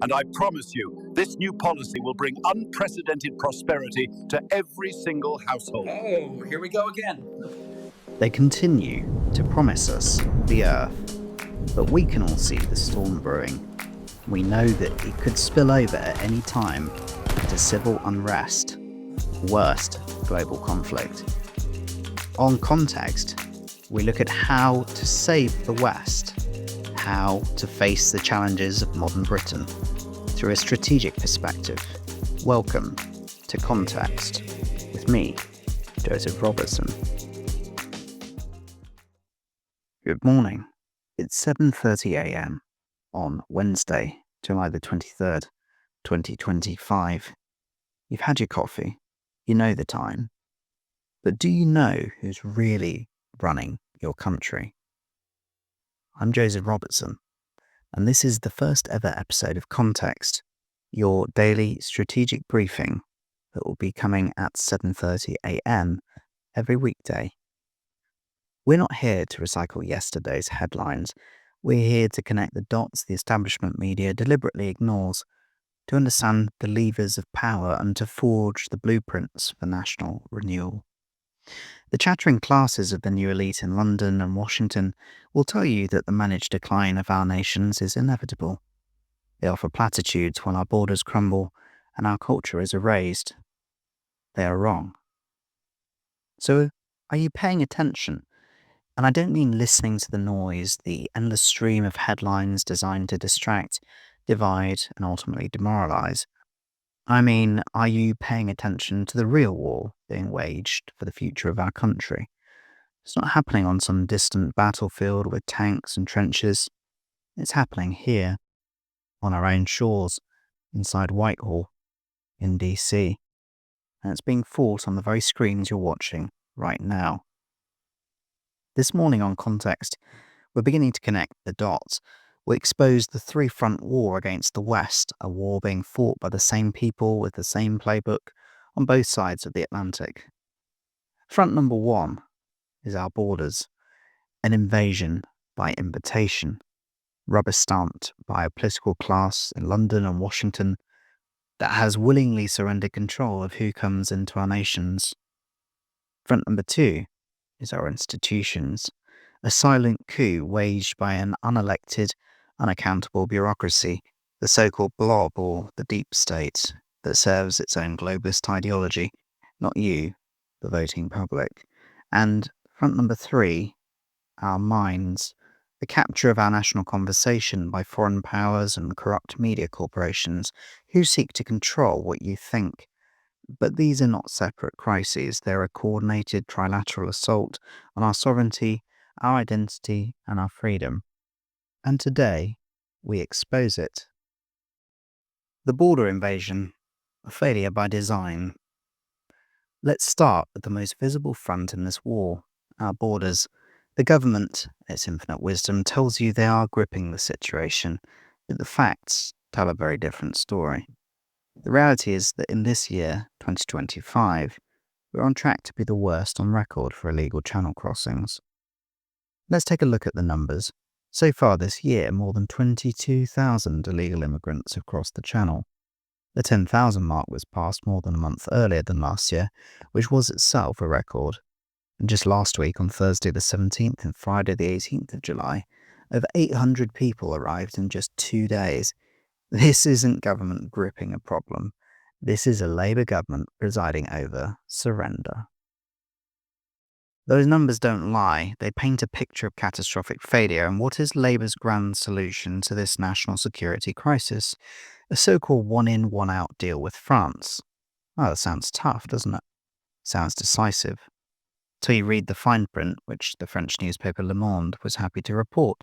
And I promise you, this new policy will bring unprecedented prosperity to every single household. Oh, here we go again. They continue to promise us the earth, but we can all see the storm brewing. We know that it could spill over at any time into civil unrest, worst, global conflict. On Context, we look at how to save the West, how to face the challenges of modern Britain through a strategic perspective. Welcome to Context with me, Joseph Robertson. Good morning. It's 7:30 a.m. on Wednesday, July the 23rd, 2025. You've had your coffee. You know the time. But do you know who's really running your country? I'm Joseph Robertson, and this is the first ever episode of Context, your daily strategic briefing that will be coming at 7:30 a.m. every weekday. We're not here to recycle yesterday's headlines. We're here to connect the dots the establishment media deliberately ignores, to understand the levers of power and to forge the blueprints for national renewal. The chattering classes of the new elite in London and Washington will tell you that the managed decline of our nations is inevitable. They offer platitudes while our borders crumble and our culture is erased. They are wrong. So, are you paying attention? And I don't mean listening to the noise, the endless stream of headlines designed to distract, divide, and ultimately demoralize. I mean, are you paying attention to the real war being waged for the future of our country? It's not happening on some distant battlefield with tanks and trenches. It's happening here, on our own shores, inside Whitehall, in DC. And it's being fought on the very screens you're watching right now. This morning on Context, we're beginning to connect the dots. We expose the three-front war against the West, a war being fought by the same people with the same playbook on both sides of the Atlantic. Front number one is our borders, an invasion by invitation, rubber-stamped by a political class in London and Washington that has willingly surrendered control of who comes into our nations. Front number two is our institutions, a silent coup waged by an unelected, unaccountable bureaucracy, the so-called Blob or the deep state that serves its own globalist ideology, not you, the voting public. And front number three, our minds, the capture of our national conversation by foreign powers and corrupt media corporations who seek to control what you think. But these are not separate crises. They're a coordinated trilateral assault on our sovereignty, our identity, and our freedom. And today, we expose it. The border invasion, a failure by design. Let's start at the most visible front in this war, our borders. The government, its infinite wisdom, tells you they are gripping the situation, but the facts tell a very different story. The reality is that in this year, 2025, we're on track to be the worst on record for illegal channel crossings. Let's take a look at the numbers. So far this year, more than 22,000 illegal immigrants have crossed the channel. The 10,000 mark was passed more than a month earlier than last year, which was itself a record. And just last week, on Thursday the 17th and Friday the 18th of July, over 800 people arrived in just 2 days. This isn't government gripping a problem. This is a Labour government presiding over surrender. Those numbers don't lie. They paint a picture of catastrophic failure. And what is Labour's grand solution to this national security crisis? A so-called one-in, one-out deal with France. Oh, that sounds tough, doesn't it? Sounds decisive. Till you read the fine print, which the French newspaper Le Monde was happy to report.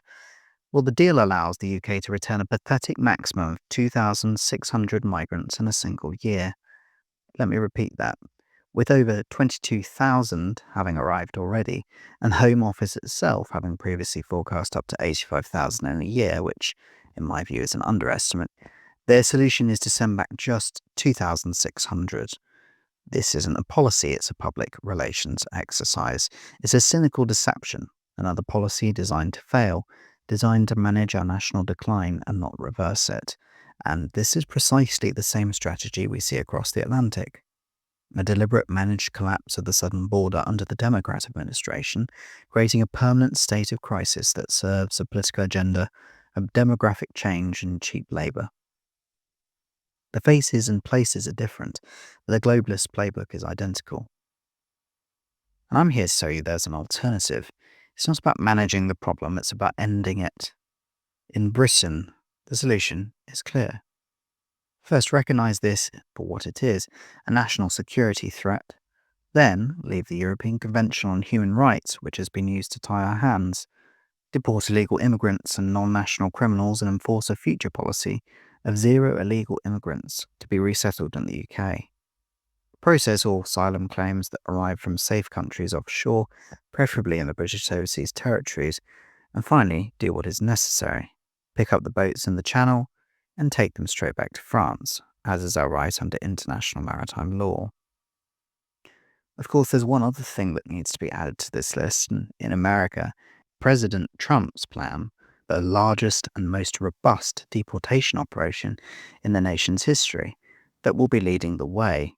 Well, the deal allows the UK to return a pathetic maximum of 2,600 migrants in a single year. Let me repeat that. With over 22,000 having arrived already, and Home Office itself having previously forecast up to 85,000 in a year, which, in my view, is an underestimate, their solution is to send back just 2,600. This isn't a policy, it's a public relations exercise. It's a cynical deception, another policy designed to fail, designed to manage our national decline and not reverse it. And this is precisely the same strategy we see across the Atlantic. A deliberate managed collapse of the southern border under the Democrat administration, creating a permanent state of crisis that serves a political agenda of demographic change and cheap labour. The faces and places are different, but the globalist playbook is identical. And I'm here to tell you there's an alternative. It's not about managing the problem, it's about ending it. In Britain, the solution is clear. First, recognise this for what it is, a national security threat. Then, leave the European Convention on Human Rights, which has been used to tie our hands. Deport illegal immigrants and non-national criminals and enforce a future policy of zero illegal immigrants to be resettled in the UK. Process all asylum claims that arrive from safe countries offshore, preferably in the British overseas territories, and finally do what is necessary. Pick up the boats in the Channel and take them straight back to France, as is our right under international maritime law. Of course, there's one other thing that needs to be added to this list. In America, President Trump's plan, the largest and most robust deportation operation in the nation's history, that will be leading the way.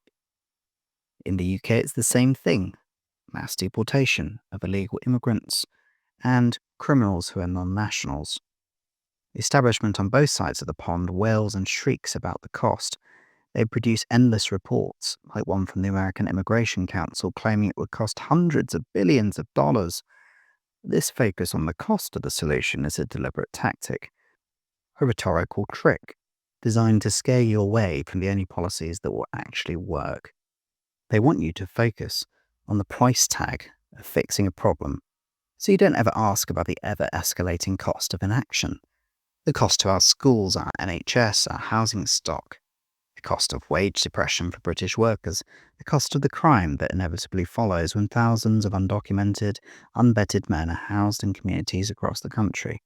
In the UK, it's the same thing. Mass deportation of illegal immigrants and criminals who are non-nationals. The establishment on both sides of the pond wails and shrieks about the cost. They produce endless reports, like one from the American Immigration Council claiming it would cost hundreds of billions of dollars. This focus on the cost of the solution is a deliberate tactic, a rhetorical trick designed to scare you away from the only policies that will actually work. They want you to focus on the price tag of fixing a problem, so you don't ever ask about the ever-escalating cost of inaction. The cost to our schools, our NHS, our housing stock, the cost of wage suppression for British workers, the cost of the crime that inevitably follows when thousands of undocumented, unvetted men are housed in communities across the country.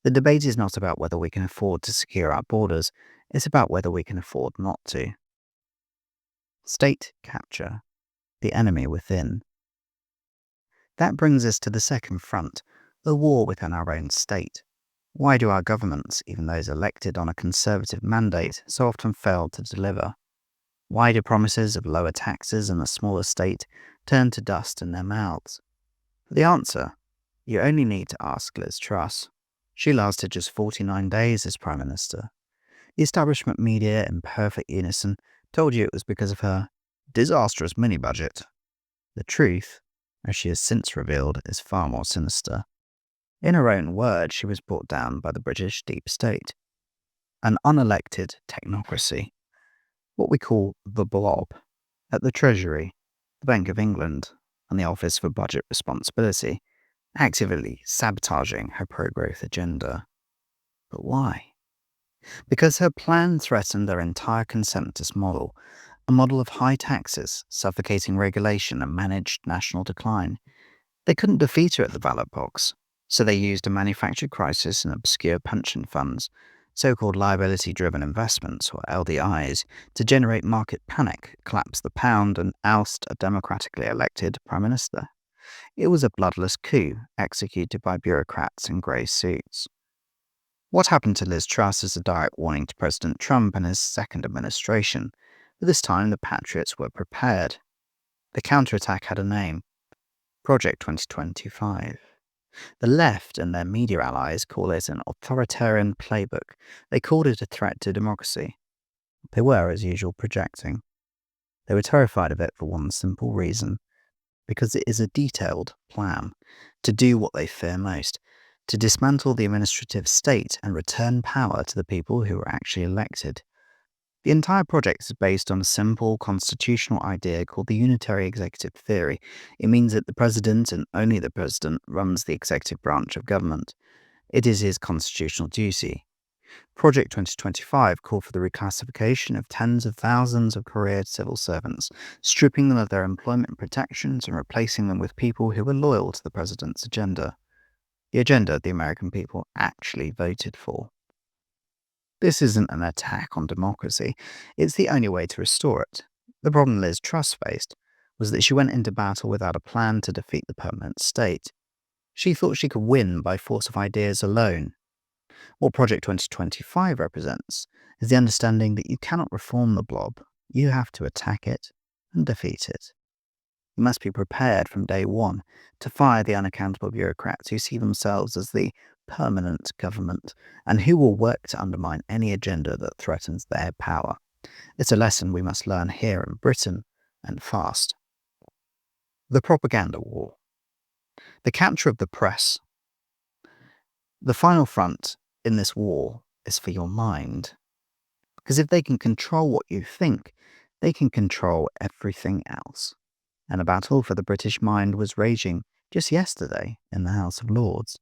The debate is not about whether we can afford to secure our borders, it's about whether we can afford not to. State capture, the enemy within. That brings us to the second front, the war within our own state. Why do our governments, even those elected on a conservative mandate, so often fail to deliver? Why do promises of lower taxes and a smaller state turn to dust in their mouths? For the answer, you only need to ask Liz Truss. She lasted just 49 days as Prime Minister. The establishment media, in perfect unison, told you it was because of her disastrous mini-budget. The truth, as she has since revealed, is far more sinister. In her own words, she was brought down by the British deep state, an unelected technocracy, what we call the Blob, at the Treasury, the Bank of England, and the Office for Budget Responsibility, actively sabotaging her pro-growth agenda. But why? Because her plan threatened their entire consensus model, a model of high taxes, suffocating regulation, and managed national decline. They couldn't defeat her at the ballot box, so they used a manufactured crisis and obscure pension funds, so-called liability-driven investments, or LDIs, to generate market panic, collapse the pound, and oust a democratically elected Prime Minister. It was a bloodless coup executed by bureaucrats in grey suits. What happened to Liz Truss is a direct warning to President Trump and his second administration, but this time the Patriots were prepared. The counterattack had a name: Project 2025. The left and their media allies call it an authoritarian playbook. They called it a threat to democracy. They were, as usual, projecting. They were terrified of it for one simple reason: because it is a detailed plan to do what they fear most, to dismantle the administrative state and return power to the people who were actually elected. The entire project is based on a simple constitutional idea called the unitary executive theory. It means that the president, and only the president, runs the executive branch of government. It is his constitutional duty. Project 2025 called for the reclassification of tens of thousands of career civil servants, stripping them of their employment protections and replacing them with people who were loyal to the president's agenda. The agenda the American people actually voted for. This isn't an attack on democracy, it's the only way to restore it. The problem Liz Truss faced was that she went into battle without a plan to defeat the permanent state. She thought she could win by force of ideas alone. What Project 2025 represents is the understanding that you cannot reform the blob, you have to attack it and defeat it. You must be prepared from day one to fire the unaccountable bureaucrats who see themselves as the permanent government and who will work to undermine any agenda that threatens their power. It's a lesson we must learn here in Britain, and fast. The propaganda war. The capture of the press. The final front in this war is for your mind. Because if they can control what you think, they can control everything else. And a battle for the British mind was raging just yesterday in the House of Lords.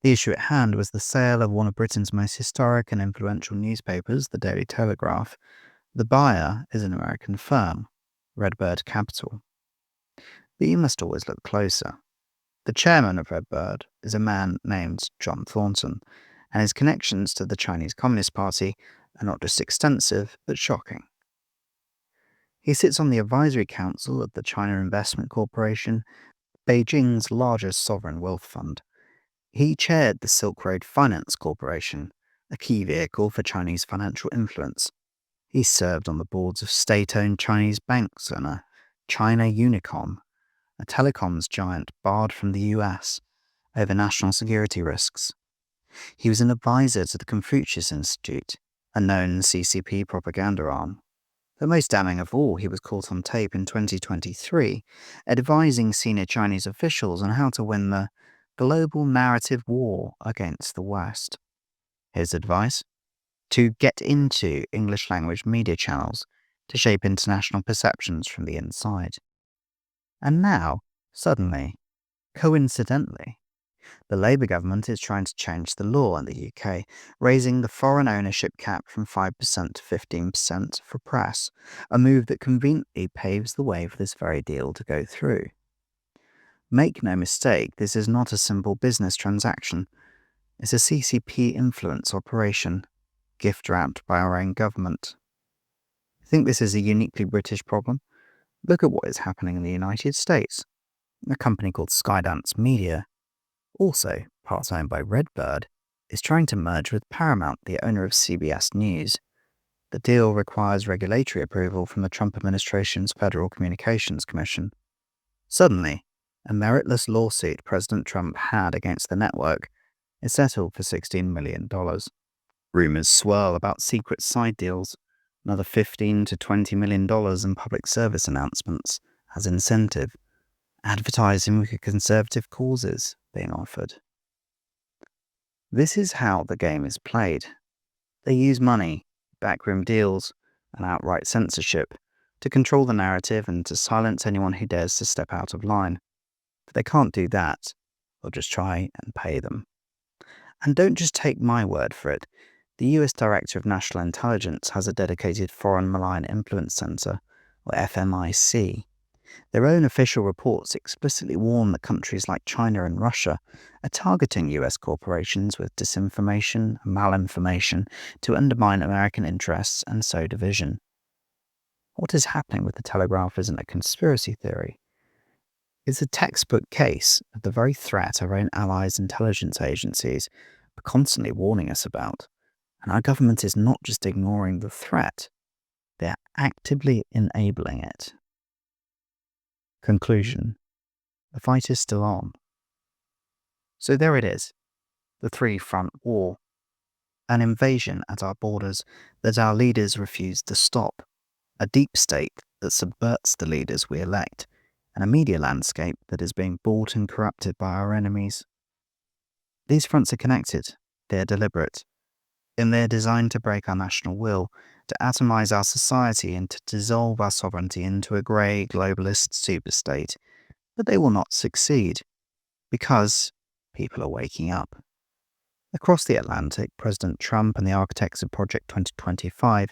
The issue at hand was the sale of one of Britain's most historic and influential newspapers, the Daily Telegraph. The buyer is an American firm, Redbird Capital. But you must always look closer. The chairman of Redbird is a man named John Thornton, and his connections to the Chinese Communist Party are not just extensive, but shocking. He sits on the advisory council of the China Investment Corporation, Beijing's largest sovereign wealth fund. He chaired the Silk Road Finance Corporation, a key vehicle for Chinese financial influence. He served on the boards of state-owned Chinese banks and a China Unicom, a telecoms giant barred from the US over national security risks. He was an advisor to the Confucius Institute, a known CCP propaganda arm. But most damning of all, he was caught on tape in 2023 advising senior Chinese officials on how to win the global narrative war against the West. His advice? To get into English language media channels to shape international perceptions from the inside. And now, suddenly, coincidentally, the Labour government is trying to change the law in the UK, raising the foreign ownership cap from 5% to 15% for press, a move that conveniently paves the way for this very deal to go through. Make no mistake, this is not a simple business transaction. It's a CCP influence operation, gift-wrapped by our own government. Think this is a uniquely British problem? Look at what is happening in the United States. A company called Skydance Media, also part-owned by Redbird, is trying to merge with Paramount, the owner of CBS News. The deal requires regulatory approval from the Trump administration's Federal Communications Commission. Suddenly, a meritless lawsuit President Trump had against the network is settled for $16 million. Rumors swirl about secret side deals, another $15 to $20 million in public service announcements as incentive, advertising with conservative causes being offered. This is how the game is played. They use money, backroom deals, and outright censorship to control the narrative and to silence anyone who dares to step out of line. But they can't do that. They'll just try and pay them. And don't just take my word for it. The US Director of National Intelligence has a dedicated Foreign Malign Influence Center, or FMIC. Their own official reports explicitly warn that countries like China and Russia are targeting US corporations with disinformation and malinformation to undermine American interests and sow division. What is happening with the Telegraph isn't a conspiracy theory. It's a textbook case of the very threat our own allies' intelligence agencies are constantly warning us about. And our government is not just ignoring the threat, they're actively enabling it. Conclusion. The fight is still on. So there it is, the three-front war. An invasion at our borders that our leaders refuse to stop. A deep state that subverts the leaders we elect. And a media landscape that is being bought and corrupted by our enemies. These fronts are connected. They are deliberate. And they are designed to break our national will, to atomize our society and to dissolve our sovereignty into a grey globalist superstate. But they will not succeed, because people are waking up. Across the Atlantic, President Trump and the architects of Project 2025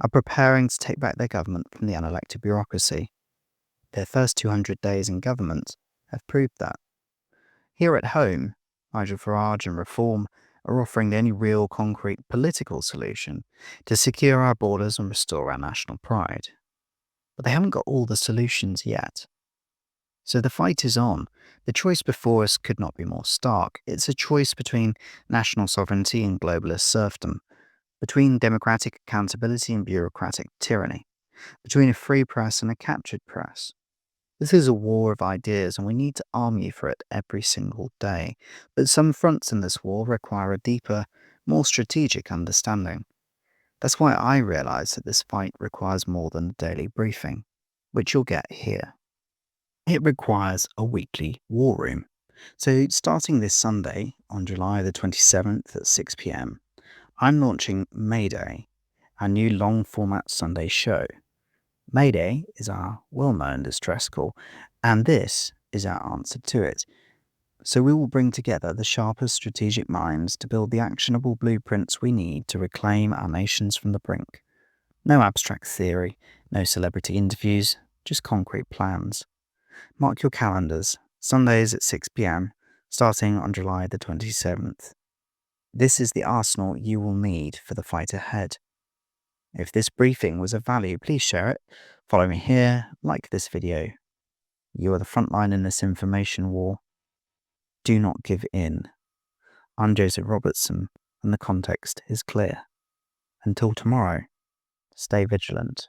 are preparing to take back their government from the unelected bureaucracy. Their first 200 days in government have proved that. Here at home, Nigel Farage and Reform are offering the only real concrete political solution to secure our borders and restore our national pride. But they haven't got all the solutions yet. So the fight is on. The choice before us could not be more stark. It's a choice between national sovereignty and globalist serfdom, between democratic accountability and bureaucratic tyranny, between a free press and a captured press. This is a war of ideas, and we need to arm you for it every single day. But some fronts in this war require a deeper, more strategic understanding. That's why I realize that this fight requires more than a daily briefing, which you'll get here. It requires a weekly war room. So starting this Sunday, on July the 27th at 6 p.m, I'm launching Mayday, our new long-format Sunday show. Mayday is our well-known distress call, and this is our answer to it. So we will bring together the sharpest strategic minds to build the actionable blueprints we need to reclaim our nations from the brink. No abstract theory, no celebrity interviews, just concrete plans. Mark your calendars, Sundays at 6 p.m, starting on July the 27th. This is the arsenal you will need for the fight ahead. If this briefing was of value, please share it. Follow me here, like this video. You are the front line in this information war. Do not give in. I'm Joseph Robertson, and the context is clear. Until tomorrow, stay vigilant.